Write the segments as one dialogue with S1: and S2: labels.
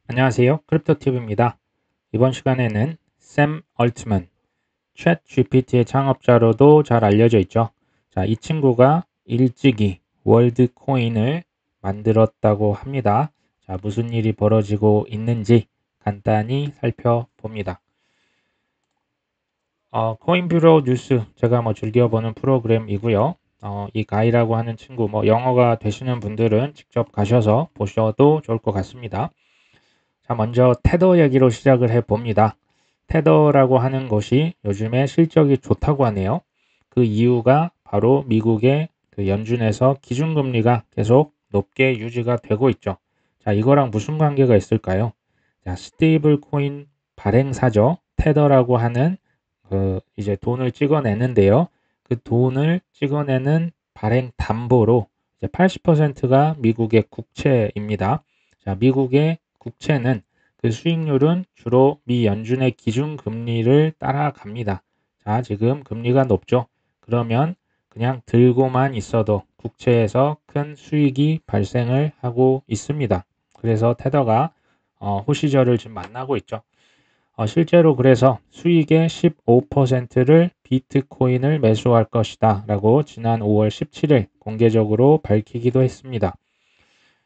S1: 안녕하세요. 크립토티브입니다. 이번 시간에는 샘 얼트먼, 챗 GPT의 창업자로도 잘 알려져 있죠. 자, 이 친구가 일찍이 월드 코인을 만들었다고 합니다. 자, 무슨 일이 벌어지고 있는지 간단히 살펴봅니다. 코인뷰로 뉴스 제가 즐겨보는 프로그램이고요. 이 가이라고 하는 친구, 영어가 되시는 분들은 직접 가셔서 보셔도 좋을 것 같습니다. 자, 먼저 테더 얘기로 시작을 해봅니다. 테더라고 하는 것이 요즘에 실적이 좋다고 하네요. 그 이유가 바로 미국의 그 연준에서 기준금리가 계속 높게 유지가 되고 있죠. 자, 이거랑 무슨 관계가 있을까요? 자, 스테이블 코인 발행사죠. 테더라고 하는 이제 돈을 찍어내는데요. 그 돈을 찍어내는 발행 담보로 이제 80%가 미국의 국채입니다. 자, 미국의 국채는 그 수익률은 주로 미 연준의 기준 금리를 따라갑니다. 자, 지금 금리가 높죠. 그러면 그냥 들고만 있어도 국채에서 큰 수익이 발생을 하고 있습니다. 그래서 테더가 호시절을 지금 만나고 있죠. 실제로 그래서 수익의 15%를 비트코인을 매수할 것이다 라고 지난 5월 17일 공개적으로 밝히기도 했습니다.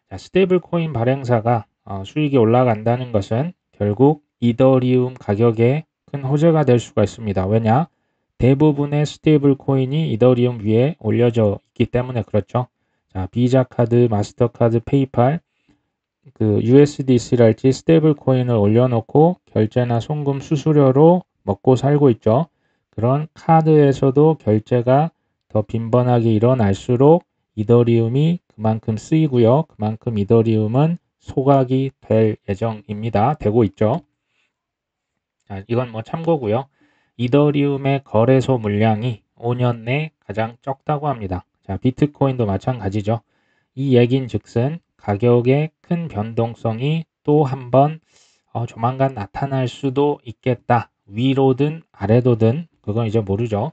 S1: 자, 스테이블 코인 발행사가 수익이 올라간다는 것은 결국 이더리움 가격에 큰 호재가 될 수가 있습니다. 왜냐? 대부분의 스테이블 코인이 이더리움 위에 올려져 있기 때문에 그렇죠. 자, 비자 카드, 마스터카드, 페이팔, 그 USDC랄지 스테이블 코인을 올려놓고 결제나 송금 수수료로 먹고 살고 있죠. 그런 카드에서도 결제가 더 빈번하게 일어날수록 이더리움이 그만큼 쓰이고요. 그만큼 이더리움은 소각이 될 예정입니다. 되고 있죠. 자, 이건 참고고요. 이더리움의 거래소 물량이 5년 내 가장 적다고 합니다. 자, 비트코인도 마찬가지죠. 이 얘긴즉슨 가격의 큰 변동성이 또 한번 조만간 나타날 수도 있겠다. 위로든 아래로든 그건 이제 모르죠.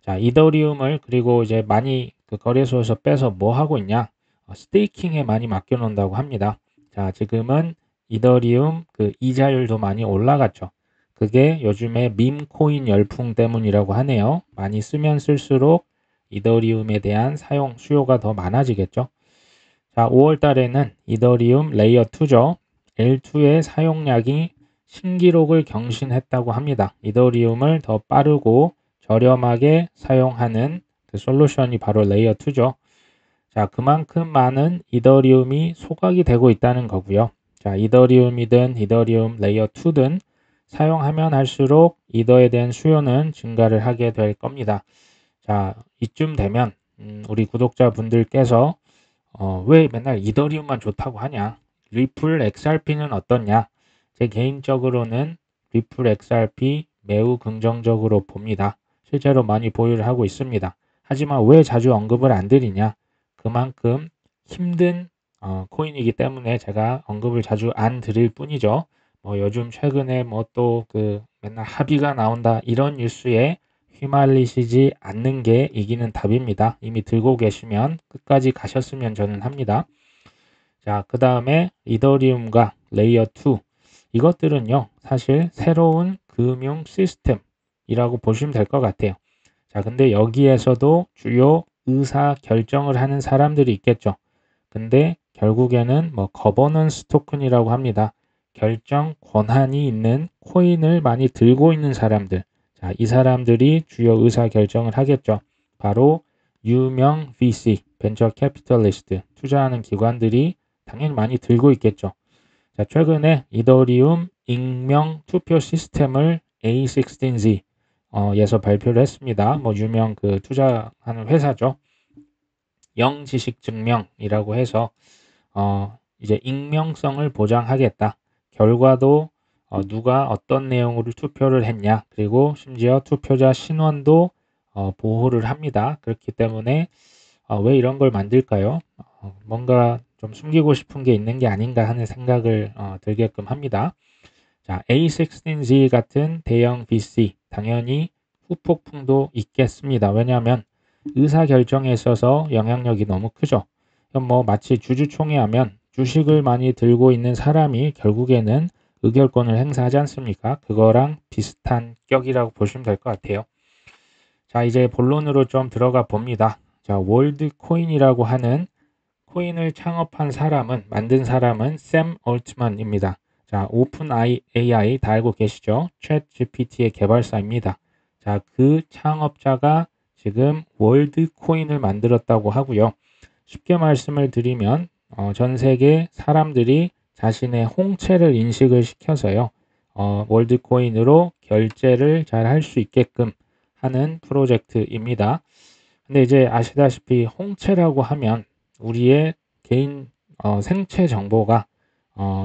S1: 자, 이더리움을 그리고 이제 많이 그 거래소에서 빼서 뭐 하고 있냐? 스테이킹에 많이 맡겨 놓는다고 합니다. 자, 지금은 이더리움 그 이자율도 많이 올라갔죠. 그게 요즘에 밈코인 열풍 때문이라고 하네요. 많이 쓰면 쓸수록 이더리움에 대한 사용 수요가 더 많아지겠죠. 자, 5월 달에는 이더리움 레이어 2죠. L2의 사용량이 신기록을 경신했다고 합니다. 이더리움을 더 빠르고 저렴하게 사용하는 그 솔루션이 바로 레이어 2죠. 자, 그만큼 많은 이더리움이 소각이 되고 있다는 거고요. 자, 이더리움이든 이더리움 레이어 2든 사용하면 할수록 이더에 대한 수요는 증가를 하게 될 겁니다. 자, 이쯤 되면 우리 구독자분들께서 왜 맨날 이더리움만 좋다고 하냐? 리플 XRP는 어떻냐? 제 개인적으로는 리플 XRP 매우 긍정적으로 봅니다. 실제로 많이 보유를 하고 있습니다. 하지만 왜 자주 언급을 안 드리냐? 그만큼 힘든 코인이기 때문에 제가 언급을 자주 안 드릴 뿐이죠. 요즘 최근에 또 맨날 합의가 나온다 이런 뉴스에 휘말리시지 않는 게 이기는 답입니다. 이미 들고 계시면 끝까지 가셨으면 저는 합니다. 자, 그 다음에 이더리움과 레이어 2 이것들은요 사실 새로운 금융 시스템이라고 보시면 될 것 같아요. 자, 근데 여기에서도 주요 의사 결정을 하는 사람들이 있겠죠. 근데 결국에는 거버넌스 토큰이라고 합니다. 결정 권한이 있는 코인을 많이 들고 있는 사람들. 자, 이 사람들이 주요 의사 결정을 하겠죠. 바로 유명 VC, 벤처 캐피털리스트, 투자하는 기관들이 당연히 많이 들고 있겠죠. 자, 최근에 이더리움 익명 투표 시스템을 A16Z 에서 발표를 했습니다. 유명 그 투자하는 회사죠. 영지식 증명이라고 해서 이제 익명성을 보장하겠다. 결과도 누가 어떤 내용으로 투표를 했냐, 그리고 심지어 투표자 신원도 보호를 합니다. 그렇기 때문에 왜 이런 걸 만들까요? 뭔가 좀 숨기고 싶은 게 있는 게 아닌가 하는 생각을 들게끔 합니다. 자, A16Z 같은 대형 VC 당연히 후폭풍도 있겠습니다. 왜냐하면 의사결정에 있어서 영향력이 너무 크죠. 그럼 마치 주주총회 하면 주식을 많이 들고 있는 사람이 결국에는 의결권을 행사하지 않습니까? 그거랑 비슷한 격이라고 보시면 될 것 같아요. 자, 이제 본론으로 좀 들어가 봅니다. 자, 월드코인이라고 하는 코인을 창업한 사람은, 만든 사람은 샘 얼트만입니다. 자, 오픈 AI 다 알고 계시죠? 챗 GPT의 개발사입니다. 자, 그 창업자가 지금 월드코인을 만들었다고 하고요. 쉽게 말씀을 드리면 전 세계 사람들이 자신의 홍채를 인식을 시켜서요. 월드코인으로 결제를 잘 할 수 있게끔 하는 프로젝트입니다. 근데 이제 아시다시피 홍채라고 하면 우리의 개인 생체 정보가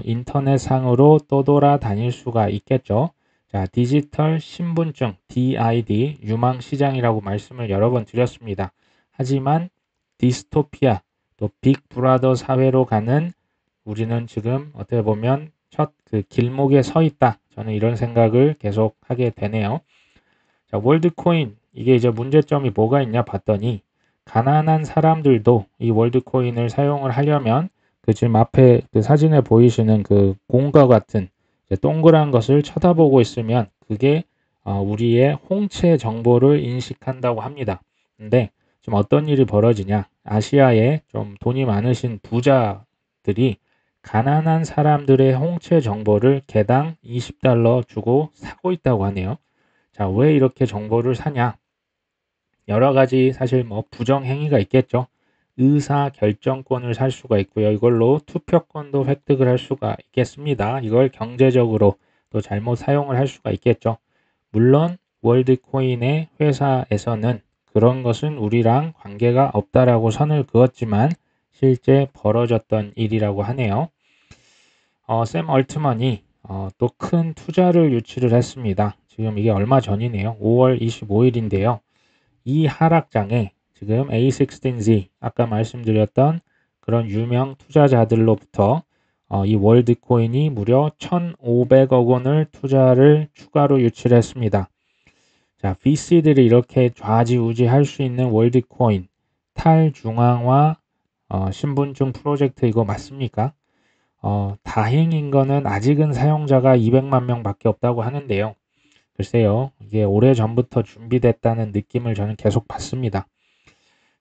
S1: 인터넷상으로 떠돌아 다닐 수가 있겠죠. 자, 디지털 신분증 DID 유망 시장이라고 말씀을 여러 번 드렸습니다. 하지만 디스토피아 또 빅브라더 사회로 가는 우리는 지금 어떻게 보면 첫 그 길목에 서 있다. 저는 이런 생각을 계속 하게 되네요. 자, 월드코인 이게 이제 문제점이 뭐가 있냐 봤더니 가난한 사람들도 이 월드코인을 사용을 하려면 그 지금 앞에 그 사진에 보이시는 그 공과 같은 동그란 것을 쳐다보고 있으면 그게 우리의 홍채 정보를 인식한다고 합니다. 근데 지금 어떤 일이 벌어지냐? 아시아에 좀 돈이 많으신 부자들이 가난한 사람들의 홍채 정보를 개당 $20 주고 사고 있다고 하네요. 자, 왜 이렇게 정보를 사냐? 여러 가지 사실 뭐 부정 행위가 있겠죠. 의사 결정권을 살 수가 있고요. 이걸로 투표권도 획득을 할 수가 있겠습니다. 이걸 경제적으로 또 잘못 사용을 할 수가 있겠죠. 물론 월드코인의 회사에서는 그런 것은 우리랑 관계가 없다라고 선을 그었지만 실제 벌어졌던 일이라고 하네요. 샘 얼트먼이 또 큰 투자를 유치를 했습니다. 지금 이게 얼마 전이네요. 5월 25일인데요. 이 하락장에 지금 A16Z 아까 말씀드렸던 그런 유명 투자자들로부터 이 월드코인이 무려 1,500억 원을 투자를 추가로 유치를 했습니다. 자, VC들이 이렇게 좌지우지할 수 있는 월드코인 탈중앙화 신분증 프로젝트 이거 맞습니까? 다행인 거는 아직은 사용자가 200만 명밖에 없다고 하는데요. 글쎄요, 이게 오래전부터 준비됐다는 느낌을 저는 계속 받습니다.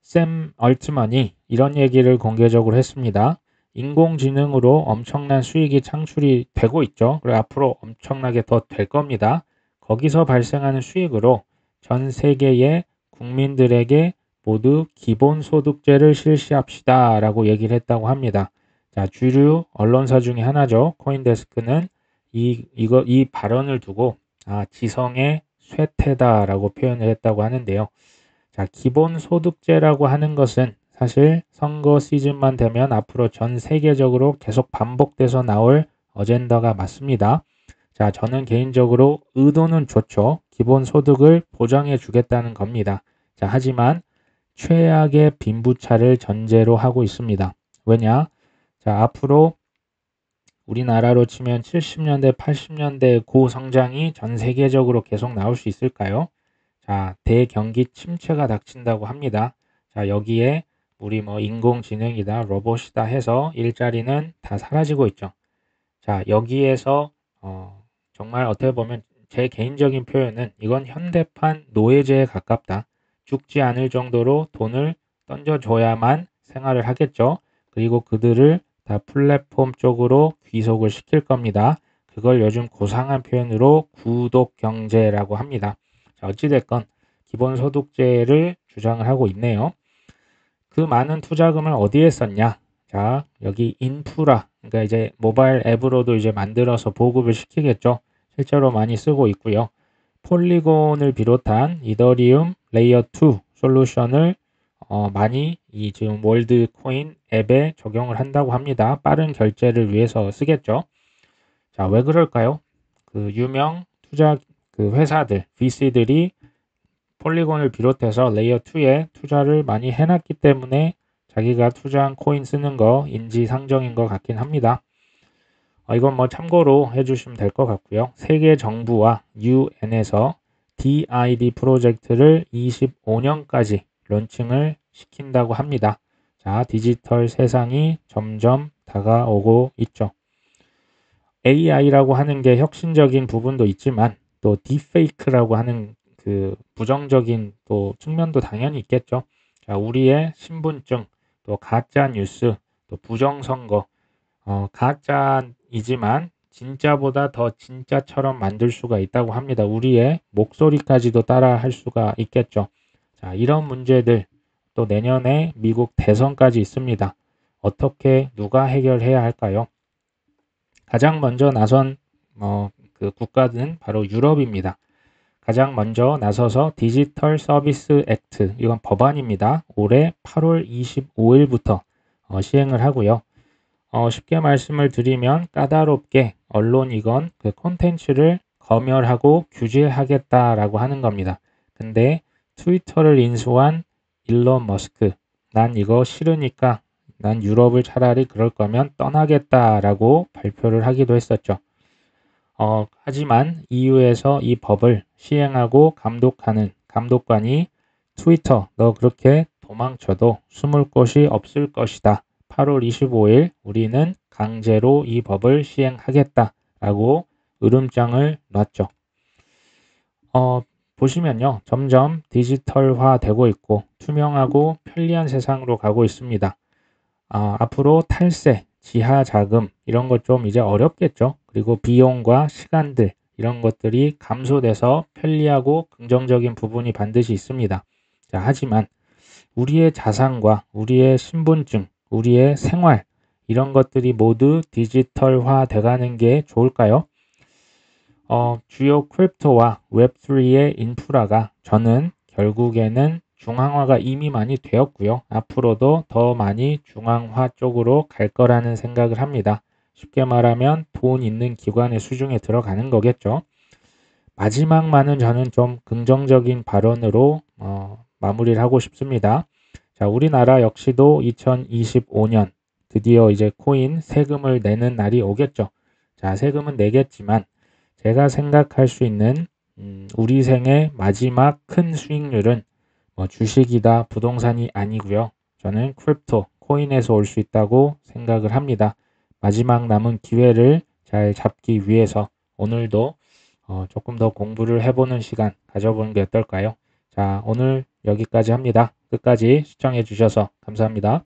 S1: 샘 얼트먼이 이런 얘기를 공개적으로 했습니다. 인공지능으로 엄청난 수익이 창출이 되고 있죠. 그리고 앞으로 엄청나게 더 될 겁니다. 거기서 발생하는 수익으로 전 세계의 국민들에게 모두 기본소득제를 실시합시다 라고 얘기를 했다고 합니다. 자, 주류 언론사 중에 하나죠. 코인데스크는 이 발언을 두고 지성의 쇠퇴다라고 표현을 했다고 하는데요. 자, 기본소득제라고 하는 것은 사실 선거 시즌만 되면 앞으로 전 세계적으로 계속 반복돼서 나올 어젠다가 맞습니다. 자, 저는 개인적으로 의도는 좋죠. 기본소득을 보장해 주겠다는 겁니다. 자, 하지만 최악의 빈부차를 전제로 하고 있습니다. 왜냐? 자, 앞으로 우리나라로 치면 70년대, 80년대 고성장이 전 세계적으로 계속 나올 수 있을까요? 자, 대경기 침체가 닥친다고 합니다. 자, 여기에 우리 뭐 인공지능이다, 로봇이다 해서 일자리는 다 사라지고 있죠. 자, 여기에서 정말 어떻게 보면 제 개인적인 표현은 이건 현대판 노예제에 가깝다. 죽지 않을 정도로 돈을 던져줘야만 생활을 하겠죠. 그리고 그들을 다 플랫폼 쪽으로 귀속을 시킬 겁니다. 그걸 요즘 고상한 표현으로 구독경제라고 합니다. 자, 어찌됐건 기본소득제를 주장을 하고 있네요. 그 많은 투자금을 어디에 썼냐? 자, 여기 인프라, 그러니까 이제 모바일 앱으로도 이제 만들어서 보급을 시키겠죠. 실제로 많이 쓰고 있고요. 폴리곤을 비롯한 이더리움 레이어 2 솔루션을 많이 이 지금 월드코인 앱에 적용을 한다고 합니다. 빠른 결제를 위해서 쓰겠죠. 자, 왜 그럴까요? 그 유명 투자 그 회사들, VC들이 폴리곤을 비롯해서 레이어 2에 투자를 많이 해놨기 때문에 자기가 투자한 코인 쓰는 거 인지상정인 것 같긴 합니다. 이건 뭐 참고로 해주시면 될 것 같고요. 세계 정부와 UN에서 DID 프로젝트를 25년까지 론칭을 시킨다고 합니다. 자, 디지털 세상이 점점 다가오고 있죠. AI라고 하는 게 혁신적인 부분도 있지만 또 딥페이크라고 하는 그 부정적인 또 측면도 당연히 있겠죠. 자, 우리의 신분증, 또 가짜 뉴스, 또 부정선거, 가짜이지만 진짜보다 더 진짜처럼 만들 수가 있다고 합니다. 우리의 목소리까지도 따라 할 수가 있겠죠. 자, 이런 문제들, 또 내년에 미국 대선까지 있습니다. 어떻게 누가 해결해야 할까요? 가장 먼저 나선 그 국가는 바로 유럽입니다. 가장 먼저 나서서 디지털 서비스 액트, 이건 법안입니다. 올해 8월 25일부터 시행을 하고요. 쉽게 말씀을 드리면 까다롭게 언론이건 그 콘텐츠를 검열하고 규제하겠다라고 하는 겁니다. 근데 트위터를 인수한 일론 머스크, 난 이거 싫으니까 난 유럽을 차라리 그럴 거면 떠나겠다라고 발표를 하기도 했었죠. 하지만 EU에서 이 법을 시행하고 감독하는 감독관이 트위터, 너 그렇게 도망쳐도 숨을 곳이 없을 것이다. 8월 25일 우리는 강제로 이 법을 시행하겠다라고 으름장을 놨죠. 보시면요. 점점 디지털화 되고 있고 투명하고 편리한 세상으로 가고 있습니다. 앞으로 탈세, 지하 자금 이런 것 좀 이제 어렵겠죠. 그리고 비용과 시간들 이런 것들이 감소돼서 편리하고 긍정적인 부분이 반드시 있습니다. 자, 하지만 우리의 자산과 우리의 신분증, 우리의 생활 이런 것들이 모두 디지털화 돼가는 게 좋을까요? 주요 크립토와 웹3의 인프라가 저는 결국에는 중앙화가 이미 많이 되었고요. 앞으로도 더 많이 중앙화 쪽으로 갈 거라는 생각을 합니다. 쉽게 말하면 돈 있는 기관의 수중에 들어가는 거겠죠. 마지막만은 저는 좀 긍정적인 발언으로 마무리를 하고 싶습니다. 자, 우리나라 역시도 2025년 드디어 이제 코인 세금을 내는 날이 오겠죠. 자, 세금은 내겠지만 제가 생각할 수 있는 우리 생의 마지막 큰 수익률은 주식이다, 부동산이 아니고요. 저는 크립토, 코인에서 올 수 있다고 생각을 합니다. 마지막 남은 기회를 잘 잡기 위해서 오늘도 조금 더 공부를 해보는 시간 가져보는 게 어떨까요? 자, 오늘 여기까지 합니다. 끝까지 시청해 주셔서 감사합니다.